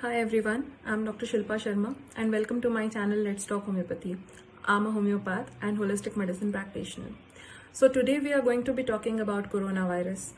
Hi everyone, I'm Dr. Shilpa Sharma and welcome to my channel Let's Talk Homeopathy. I'm a homeopath and holistic medicine practitioner. So today we are going to be talking about coronavirus.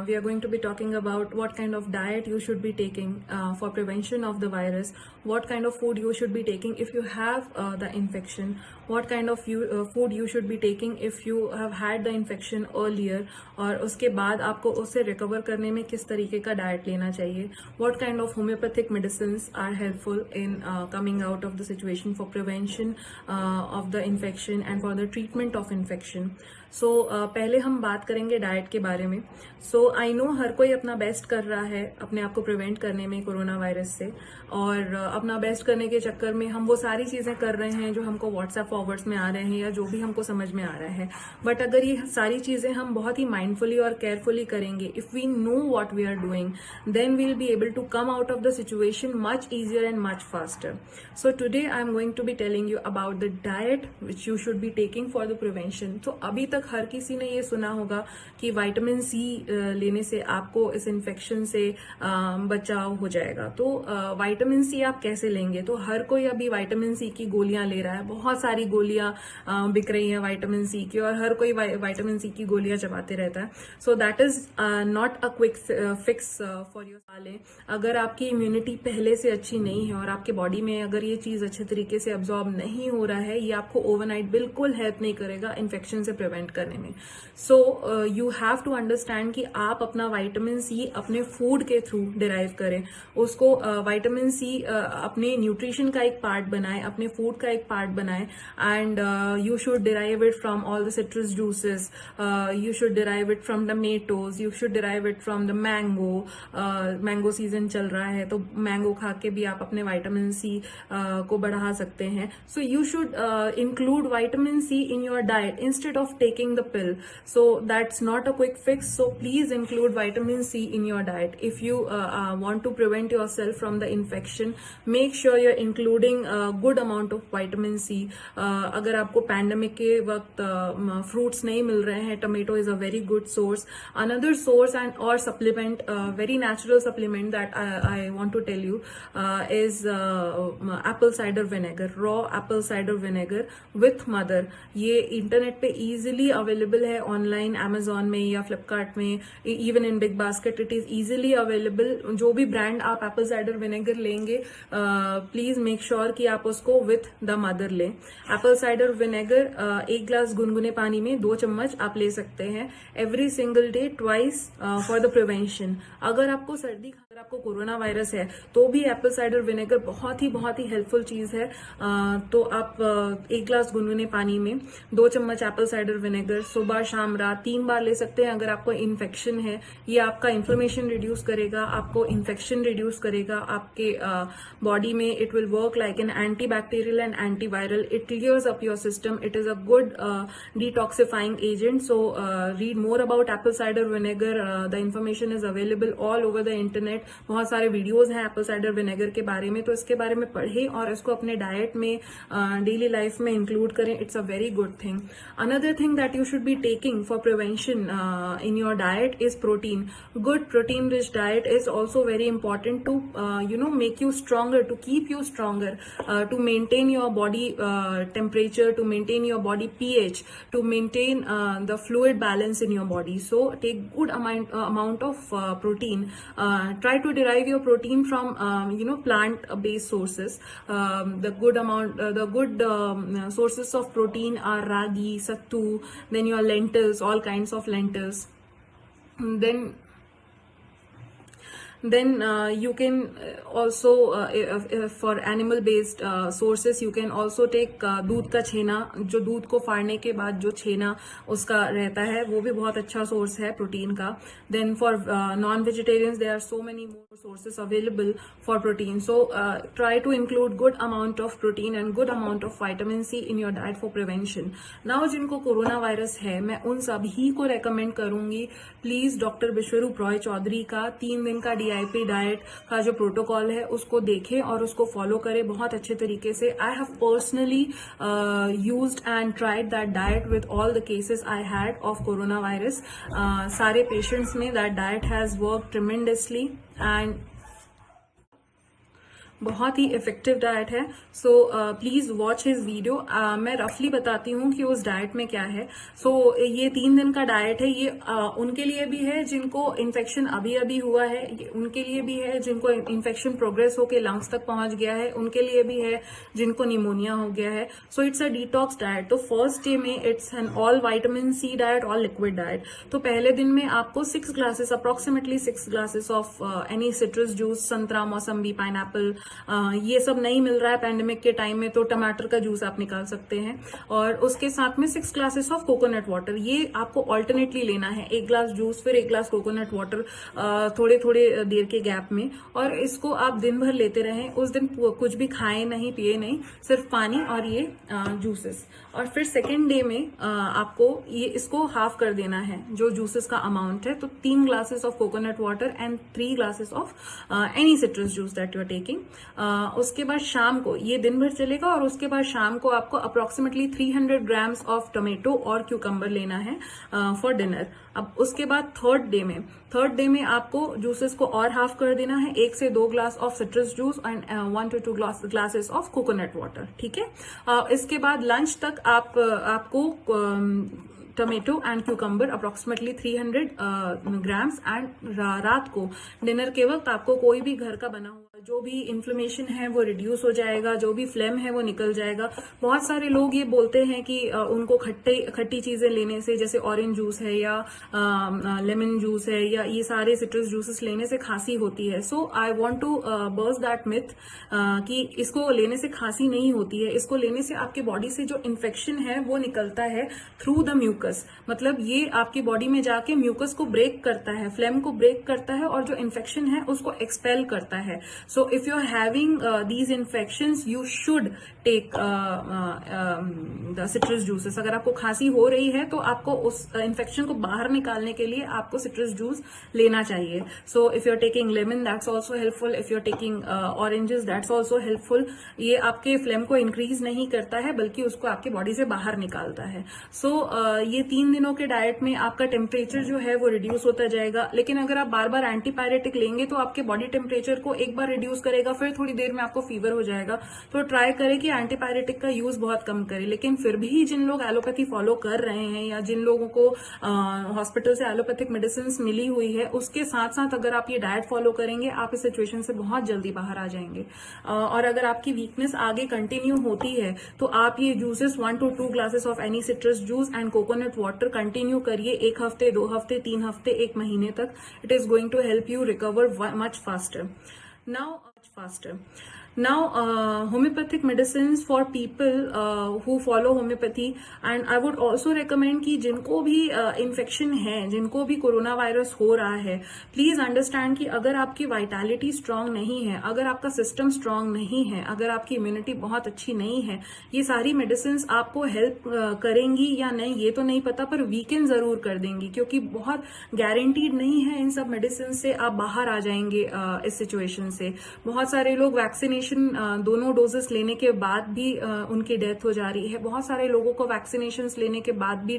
We are going to be talking about what kind of diet you should be taking for prevention of the virus, what kind of food you should be taking if you have the infection, what kind of food you should be taking if you have had the infection earlier और उसके बाद आपको उससे recover करने में किस तरीके का डाइट लेना चाहिए, what kind of homeopathic medicines are helpful in coming out of the situation for prevention of the infection and for the treatment of infection. सो पहले हम बात करेंगे डाइट के बारे में. सो आई नो हर कोई अपना बेस्ट कर रहा है अपने आप को प्रिवेंट करने में कोरोना वायरस से, और अपना बेस्ट करने के चक्कर में हम वो सारी चीज़ें कर रहे हैं जो हमको व्हाट्सएप फॉरवर्ड्स में आ रहे हैं या जो भी हमको समझ में आ रहा है. बट अगर ये सारी चीज़ें हम बहुत ही माइंडफुली और केयरफुली करेंगे, if we know what we are doing, then we will be able to come out of the situation much easier and much faster. So today I am going to be telling you about the diet which you should be taking for the prevention. तो अभी तक हर किसी ने ये सुना होगा कि vitamin C लेने से आपको इस इन्फेक्शन से बचाव हो जाएगा. तो विटामिन सी आप कैसे लेंगे? तो हर कोई अभी विटामिन सी की गोलियां ले रहा है. बहुत सारी गोलियां बिक रही हैं विटामिन सी की, और हर कोई विटामिन सी की गोलियां चबाते रहता है. So that is not a quick fix for your साले. अगर आपकी इम्यूनिटी पहले से अच्छी नहीं है और आपके बॉडी में अगर ये चीज अच्छे तरीके से अब्जॉर्ब नहीं हो रहा है, ये आपको ओवरनाइट बिल्कुल हेल्प नहीं करेगा इन्फेक्शन से प्रिवेंट करने में. So you have to understand कि आप अपना विटामिन सी अपने फूड के थ्रू डिराइव करें. उसको विटामिन सी अपने न्यूट्रिशन का एक पार्ट बनाएं, अपने फूड का एक पार्ट बनाएं. And you should derive it from all the citrus juices, you should derive it from tomatoes, you should derive it from the mango. Mango season चल रहा है तो मैंगो खा के भी आप अपने विटामिन सी को बढ़ा सकते हैं. So you should include vitamin C in your diet instead of taking the pill. So that's not a quick fix, so please include vitamin C in your diet. If you want to prevent yourself from the infection, make sure you're including a good amount of vitamin C. अगर आपको pandemic के वक्त fruits नहीं मिल रहे हैं, tomato is a very good source. Another source and और supplement, very natural supplement that I want to tell you is apple cider vinegar, raw apple cider vinegar with mother. ये internet पे easily available है online, Amazon में या फ्लिपकार्ट में, even in Big Basket it is easily available. जो भी brand आप apple cider vinegar लेंगे, प्लीज मेक श्योर कि आप उसको विथ द मदर लें. एप्पल साइडर विनेगर 1 ग्लास गुनगुने पानी में 2 चम्मच आप ले सकते हैं every single day, twice for the prevention. अगर आपको अगर आपको कोरोना वायरस है तो भी एप्पल साइडर विनेगर बहुत ही हेल्पफुल चीज है. तो आप 1 ग्लास गुनगुने पानी में 2 चम्मच एप्पल साइडर विनेगर सुबह शाम रात 3 बार ले सकते हैं. अगर आपको इन्फेक्शन है, ये आपका इन्फ्लेमेशन रिड्यूस करेगा, आपको इन्फेक्शन रिड्यूस करेगा आपके बॉडी में. It will work like an anti bacterial and antiviral. It clears up your system. It is a good detoxifying agent. So read more about Apple cider vinegar. The information is available all over the internet. बहुत सारे videos हैं Apple cider vinegar के बारे में, तो इसके बारे में पढ़ें और इसको अपने डाइट में, डेली लाइफ में इंक्लूड करें. It's a very good thing. Another thing that you should be taking for prevention in your diet is protein. Good protein rich diet is also very important to make you stronger, to keep you stronger, to maintain your body temperature, to maintain your body pH, to maintain the fluid balance in your body. So take good amount of protein. Try to derive your protein from plant based sources. The good sources of protein are ragi, sattu, then your lentils, all kinds of lentils. Then you can also for animal based sources you can also take दूध का छेना. जो दूध को फाड़ने के बाद जो छेना उसका रहता है वो भी बहुत अच्छा सोर्स है प्रोटीन का. Then for non-vegetarians there are so many more sources available for protein. So try to include good amount of protein and good amount of vitamin C in your diet for prevention. Now जिनको corona virus है, मैं उन सभी को recommend करूंगी please doctor विश्वरूप रॉय चौधरी का 3 दिन का DIP डाइट का जो प्रोटोकॉल है उसको देखें और उसको फॉलो करें बहुत अच्छे तरीके से. I have personally used and tried that diet with all the cases I had of corona virus. सारे पेशेंट्स में that diet has work tremendously. And बहुत ही इफेक्टिव डाइट है। So please watch his video. मैं रफली बताती हूँ कि उस डाइट में क्या है। सो ये 3 दिन का डाइट है। ये उनके लिए भी है जिनको इन्फेक्शन अभी अभी हुआ है, उनके लिए भी है जिनको इन्फेक्शन प्रोग्रेस होकर लंग्स तक पहुंच गया है, उनके लिए भी है जिनको निमोनिया हो गया है। So it's a detox diet. तो फर्स्ट डे में it's an all vitamin C diet, all liquid diet. तो पहले दिन में आपको 6 glasses, approximately 6 glasses of any citrus juice, संतरा, मौसम्बी, पाइनएप्पल, ये सब नहीं मिल रहा है पैंडेमिक के टाइम में तो टमाटर का जूस आप निकाल सकते हैं। और उसके साथ में 6 ग्लासेस ऑफ कोकोनट वाटर, ये आपको ऑल्टरनेटली लेना है। 1 ग्लास जूस फिर 1 ग्लास कोकोनट वाटर, थोड़े थोड़े देर के गैप में, और इसको आप दिन भर लेते रहें। उस दिन कुछ भी खाएं नहीं, पिए नहीं, सिर्फ पानी और ये जूसेस। और फिर सेकेंड डे में आपको ये इसको हाफ कर देना है जो जूसेस का अमाउंट है। तो 3 glasses of coconut water and 3 glasses of any citrus juice that you are taking. उसके बाद शाम को, ये दिन भर चलेगा, और उसके बाद शाम को आपको अप्रोक्सीमेटली 300 ग्राम्स ऑफ टोमेटो और क्यूकम्बर लेना है फॉर डिनर। अब उसके बाद थर्ड डे में आपको जूसेस को और हाफ कर देना है, 1 से 2 glass of citrus juice and 1 to 2 glasses of coconut water, ठीक है। इसके बाद लंच तक आपको tomato and cucumber approximately 300 grams, and रात को डिनर के वक्त आपको कोई भी घर का बना हुआ जो भी इन्फ्लेमेशन है वो रिड्यूस हो जाएगा, जो भी फ्लेम है वो निकल जाएगा। बहुत सारे लोग ये बोलते हैं कि उनको खट्टी चीजें लेने से, जैसे ऑरेंज जूस है या लेमन जूस है या ये सारे सिट्रस जूसेस लेने से खांसी होती है। So I want to burst that myth कि इसको लेने से खांसी नहीं होती है। इसको लेने से आपके बॉडी से जो इन्फेक्शन है वो निकलता है थ्रू द म्यूकस। मतलब ये आपकी बॉडी में जाके म्यूकस को ब्रेक करता है, फ्लेम को ब्रेक करता है, और जो इन्फेक्शन है उसको एक्सपेल करता है। So if you're having these infections, you should take the citrus juices. अगर आपको खांसी हो रही है तो आपको उस इन्फेक्शन को बाहर निकालने के लिए आपको सिट्रस जूस लेना चाहिए। So if you're taking lemon, that's also helpful. If you're taking oranges, that's also helpful. ये आपके फ्लेम को इंक्रीज नहीं करता है बल्कि उसको आपके बॉडी से बाहर निकालता है। So ये 3 दिनों के डाइट में आपका टेम्परेचर जो है वो रिड्यूस होता जाएगा। लेकिन अगर आप बार बार एंटीपायरेटिक लेंगे तो आपके बॉडी टेम्परेचर को एक बार रिड्यूस करेगा, फिर थोड़ी देर में आपको फीवर हो जाएगा। तो ट्राई करें कि एंटीपायरेटिक का यूज बहुत कम करें। लेकिन फिर भी जिन लोग एलोपैथी फॉलो कर रहे हैं या जिन लोगों को हॉस्पिटल से एलोपैथिक मेडिसिन मिली हुई है, उसके साथ साथ अगर आप ये डाइट फॉलो करेंगे, आप इस सिचुएशन से बहुत जल्दी बाहर आ जाएंगे। और अगर आपकी वीकनेस आगे कंटिन्यू होती है तो आप ये juices 1 to 2 glasses of any citrus juice and coconut water continue करिए 1 हफ्ते, 2 हफ्ते, 3 हफ्ते, 1 महीने तक। It is going to help you recover much faster. Now, homeopathic medicines for people who follow homeopathy, and I would also recommend कि जिनको भी infection है, जिनको भी कोरोना वायरस हो रहा है, प्लीज अंडरस्टैंड कि अगर आपकी वाइटैलिटी स्ट्रांग नहीं है, अगर आपका सिस्टम स्ट्रांग नहीं है, अगर आपकी इम्यूनिटी बहुत अच्छी नहीं है, ये सारी मेडिसिन आपको हेल्प करेंगी या नहीं ये तो नहीं पता, पर वीकेंड जरूर कर देंगी, क्योंकि बहुत गारंटीड नहीं है इन सब मेडिसिन से आप बाहर आ जाएंगे इस सिचुएशन से। बहुत सारे लोग वैक्सीनेशन दोनों डोजेस लेने के बाद भी उनकी डेथ हो जा रही है। बहुत सारे लोगों को वैक्सीनेशन लेने के बाद भी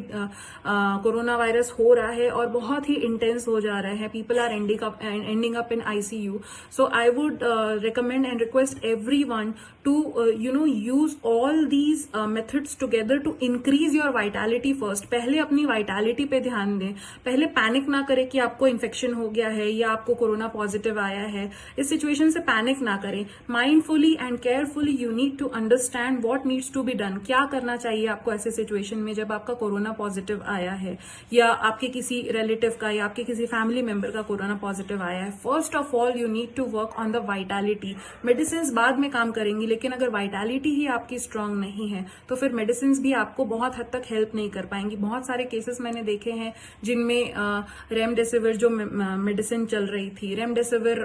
कोरोना वायरस हो रहा है और बहुत ही इंटेंस हो जा रहा है। People are ending up in ICU। So I would recommend and request everyone to use all these methods together to increase your vitality first. पहले अपनी वाइटैलिटी पे ध्यान दें, पहले पैनिक ना करें कि आपको इन्फेक्शन हो गया है या आपको कोरोना पॉजिटिव आया है। इस सिचुएशन से पैनिक ना करें। Mindfully and carefully you need to understand what needs to be done. क्या करना चाहिए आपको ऐसे सिचुएशन में जब आपका कोरोना पॉजिटिव आया है या आपके किसी रिलेटिव का या आपके किसी फैमिली मेंबर का कोरोना पॉजिटिव आया है। First of all you need to work on the vitality. Medicine बाद में काम करेंगी, लेकिन अगर वाइटैलिटी ही आपकी स्ट्रांग नहीं है तो फिर मेडिसिन भी आपको बहुत हद तक हेल्प नहीं कर पाएंगी। बहुत सारे केसेस मैंने देखे हैं जिनमें रेमडेसिविर जो मेडिसिन चल रही थी, रेमडेसिविर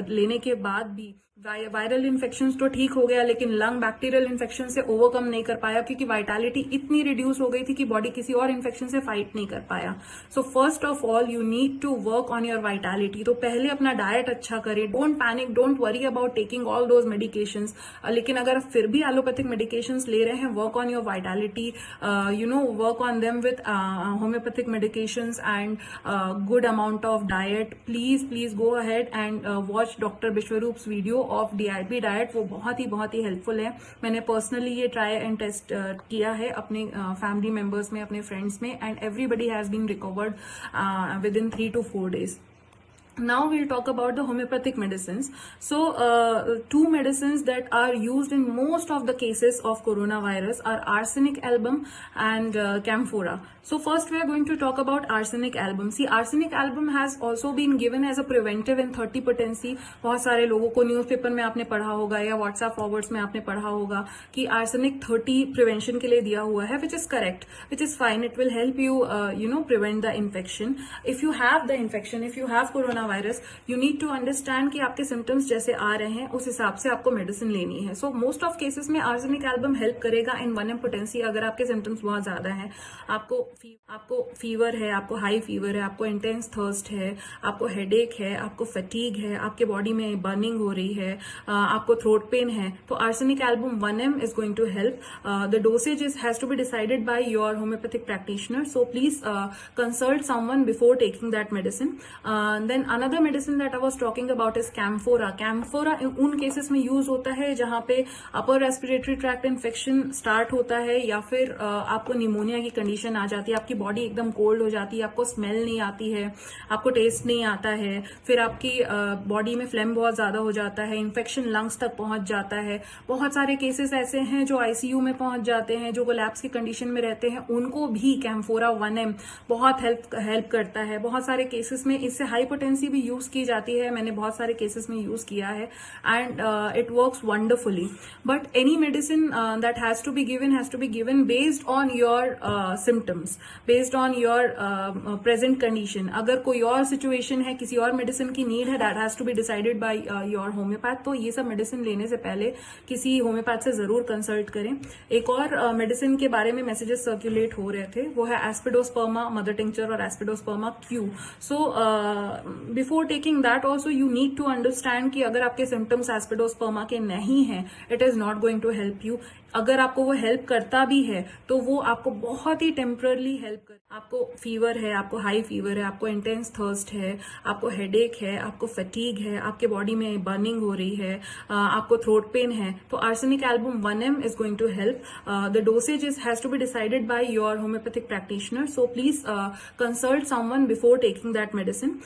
लेने के बाद भी वायरल इन्फेक्शन तो ठीक हो गया, लेकिन लंग बैक्टीरियल इन्फेक्शन से ओवरकम नहीं कर पाया, क्योंकि वाइटैलिटी इतनी रिड्यूस हो गई थी कि बॉडी किसी और इन्फेक्शन से फाइट नहीं कर पाया। So first of all you need to work on your vitality. तो पहले अपना डाइट अच्छा करें, don't panic, don't worry about taking all those medications. लेकिन अगर फिर भी एलोपैथिक मेडिकेशंस ले रहे हैं, work on your vitality, work on them with homeopathic medications and good amount of diet. Please go ahead and watch doctor Biswaroop's video of DIP diet वो बहुत ही helpful है। मैंने पर्सनली ये ट्राई एंड टेस्ट किया है अपने फैमिली मेंबर्स में, अपने फ्रेंड्स में, and everybody has been recovered within 3 to 4 days. Now we'll talk about the homeopathic medicines. So, two medicines that are used in most of the cases of coronavirus are arsenic album and camphora. So first we are going to talk about arsenic album. See, arsenic album has also been given as a preventive in 30 potency. बहुत सारे लोगों को newspaper में आपने पढ़ा होगा या WhatsApp forwards में आपने पढ़ा होगा कि arsenic 30 प्रिवेंशन के लिए दिया हुआ है, which is correct, which is fine. It will help you prevent the infection. If you have the infection, if you have coronavirus, you need to understand कि आपके सिम्टम्स जैसे आ रहे हैं उस हिसाब से आपको मेडिसिन लेनी है. सो मोस्ट ऑफ केसेस में आर्सेनिक एल्बम हेल्प करेगा इन 1M पोटेंसी. अगर आपके सिम्टम्स बहुत ज्यादा हैं, आपको फीवर है, आपको हाई फीवर है, आपको इंटेंस थर्स्ट है, आपको हेडेक है, आपको फटीग है, आपके बॉडी में बर्निंग हो रही है, आपको थ्रोट पेन है, तो arsenic album 1M is going to help. The dosage has to be decided by your homeopathic practitioner, so please consult someone before taking that medicine. Then another medicine that I was talking about is camphora. Camphora उन cases में use होता है जहां पे upper respiratory tract infection start होता है या फिर आपको निमोनिया की कंडीशन आ जाती है, आपकी बॉडी एकदम कोल्ड हो जाती है, आपको स्मेल नहीं आती है, आपको टेस्ट नहीं आता है, फिर आपकी बॉडी में फ्लेम बहुत ज्यादा हो जाता है, इन्फेक्शन लंग्स तक पहुंच जाता है. बहुत सारे केसेस ऐसे हैं जो ICU में पहुंच जाते हैं, जो कोलैप्स की कंडीशन में रहते हैं, उनको भी कैम्फोरा 1M बहुत हेल्प करता है. बहुत सारे केसेस में इससे हाइपोटेंसी भी यूज की जाती है, मैंने बहुत सारे केसेस में यूज किया है and it works wonderfully. But any medicine that has to be given based on your symptoms, based on your present condition. अगर कोई और सिचुएशन है, किसी और मेडिसिन की नीड है, that has to be decided by your homeopath. तो ये सब मेडिसिन लेने से पहले किसी होम्योपैथ से जरूर कंसल्ट करें. एक और मेडिसिन के बारे में मैसेजेस सर्कुलेट हो रहे थे, वो है एस्पिडोस्पर्मा मदर टिंक्चर और aspidosperma Q. So before taking that also you need to understand कि अगर आपके सिम्टम्स एस्पिडोस्पर्मा के नहीं है, it is not going to help you. अगर आपको वो हेल्प करता भी है तो वो आपको बहुत ही टेम्परली हेल्प कर. आपको फीवर है, आपको हाई फीवर है, आपको इंटेंस थर्स्ट है, आपको हेडेक है, आपको फटीग है, आपके बॉडी में बर्निंग हो रही है, आपको थ्रोट पेन है, तो arsenic album 1M is going to help. The dosage has to be decided by your homeopathic practitioner, so please consult someone before taking that medicine.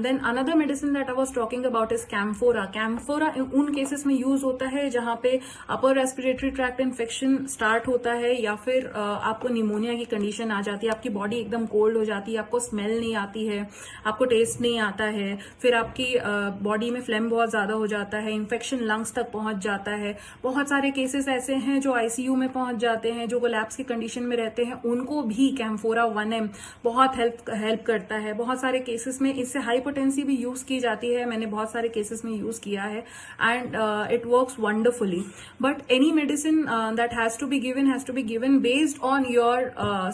Then another medicine that I was talking about is camphora. Camphora उन cases में use होता है जहां पे upper respiratory tract infection start होता है या फिर आपको निमोनिया की कंडीशन आ जाती है, आपकी बॉडी एकदम कोल्ड हो जाती है, आपको स्मेल नहीं आती है, आपको टेस्ट नहीं आता है, फिर आपकी बॉडी में फ्लेम बहुत ज्यादा हो जाता है, इन्फेक्शन लंग्स तक पहुंच जाता है. बहुत सारे केसेस ऐसे हैं जो ICU में पहुंच जाते हैं, जो कोलैप्स की कंडीशन में रहते हैं, उनको भी कैम्फोरा 1M बहुत हेल्प करता है. बहुत सारे केसेस में इससे हाइपोटेंसी भी यूज की जाती है, मैंने बहुत सारे केसेस में यूज किया है and it works wonderfully. But any medicine that has to be given based on your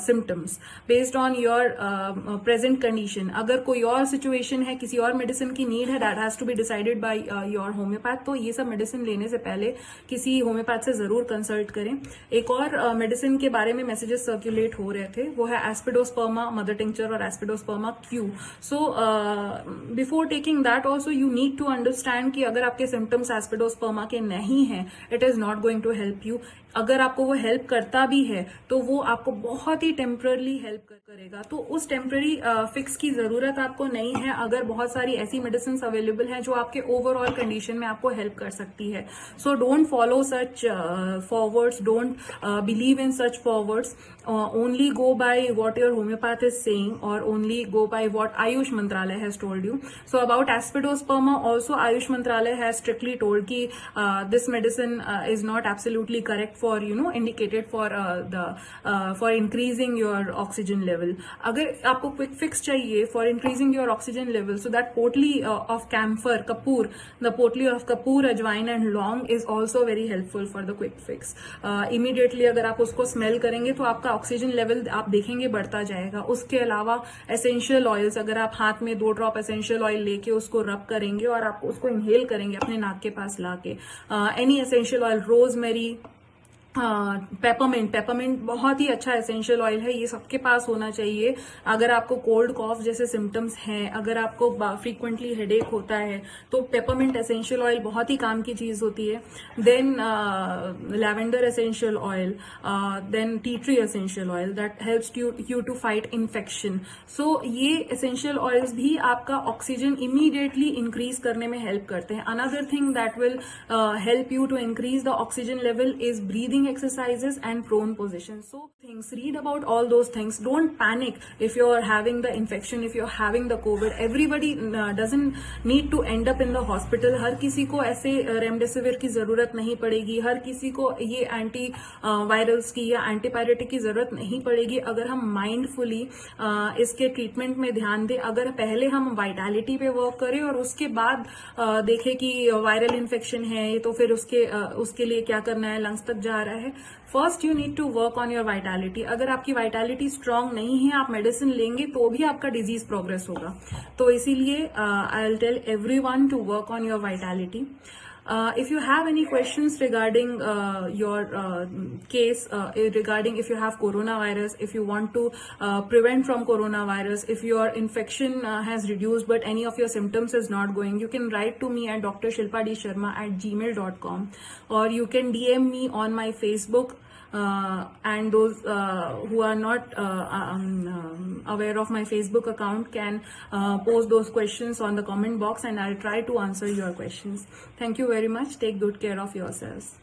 symptoms, based on your present condition. अगर कोई और सिचुएशन है, किसी और मेडिसिन की नीड है, that has to be decided by your homeopath. तो ये सब मेडिसिन लेने से पहले किसी होम्योपैथ से जरूर कंसल्ट करें. एक और मेडिसिन के बारे में मैसेजेस सर्कुलेट हो रहे थे, वो है एस्पिडोस्पर्मा मदर टिंक्चर और aspidosperma Q. So before taking that also you need to understand कि अगर आपके सिम्टम्स एस्पिडोस्पर्मा के नहीं है, it is not going to help you. अगर आपको वो हेल्प करता भी है तो वो आपको बहुत ही टेम्परली हेल्प करेगा. तो उस टेम्पररी फिक्स की जरूरत आपको नहीं है. अगर बहुत सारी ऐसी मेडिसिन अवेलेबल हैं जो आपके ओवरऑल कंडीशन में आपको हेल्प कर सकती है. So don't follow such forwards, don't believe in such forwards. Only go by what your homeopath is saying और only go by what Ayush मंत्रालय has told you. So about aspidosperma also Ayush मंत्रालय has strictly told कि this medicine is not absolutely correct for indicated for increasing your oxygen level. अगर आपको quick fix चाहिए for increasing your oxygen level, so that potli of camphor, kapoor, the potli of kapoor, ajwain and long is also very helpful for the quick fix. Immediately अगर आप उसको smell करेंगे तो आपका oxygen level आप देखेंगे बढ़ता जाएगा. उसके अलावा एसेंशियल ऑयल्स, अगर आप हाथ में 2 ड्रॉप एसेंशियल ऑयल लेके उसको रब करेंगे और आप उसको इनहेल करेंगे अपने नाक के पास लाके, any essential oil, rosemary, peppermint बहुत ही अच्छा एसेंशियल ऑयल है, ये सबके पास होना चाहिए। अगर आपको कोल्ड कॉफ जैसे सिम्टम्स हैं, अगर आपको फ्रीक्वेंटली हेडेक होता है, तो पेपरमिंट एसेंशियल ऑयल बहुत ही काम की चीज होती है। Then lavender essential oil, then tea tree essential oil that helps you to fight infection. So ये एसेंशियल ऑयल्स भी आपका ऑक्सीजन इमीडिएटली इंक्रीज करने में हेल्प करते हैं। Another thing that will help you to increase the oxygen level is breathing exercises and prone position. So things, read about all those things. Don't panic if you're having the infection, if you're having the COVID. Everybody doesn't need to end up in the hospital. हर किसी को ऐसे remdesivir की जरूरत नहीं पड़ेगी, हर किसी को ये एंटी वायरल्स की या एंटीपायरेटिक की जरूरत नहीं पड़ेगी अगर हम माइंडफुली इसके ट्रीटमेंट में ध्यान दें। अगर पहले हम वाइटैलिटी पे वर्क करें और उसके बाद देखें कि वायरल इन्फेक्शन है तो फिर उसके लिए क्या करना है, लंग्स तक जा रहा है। First you need to work on your vitality. अगर आपकी वाइटैलिटी स्ट्रांग नहीं है, आप मेडिसिन लेंगे तो भी आपका डिजीज प्रोग्रेस होगा। तो इसीलिए I will tell everyone to work on your vitality. If you have any questions regarding your case, regarding if you have coronavirus, if you want to prevent from coronavirus, if your infection has reduced but any of your symptoms is not going, you can write to me at drshilpadisharma@gmail.com, or you can DM me on my Facebook. And those who are not aware of my Facebook account can post those questions on the comment box and I'll try to answer your questions. Thank you very much. Take good care of yourselves.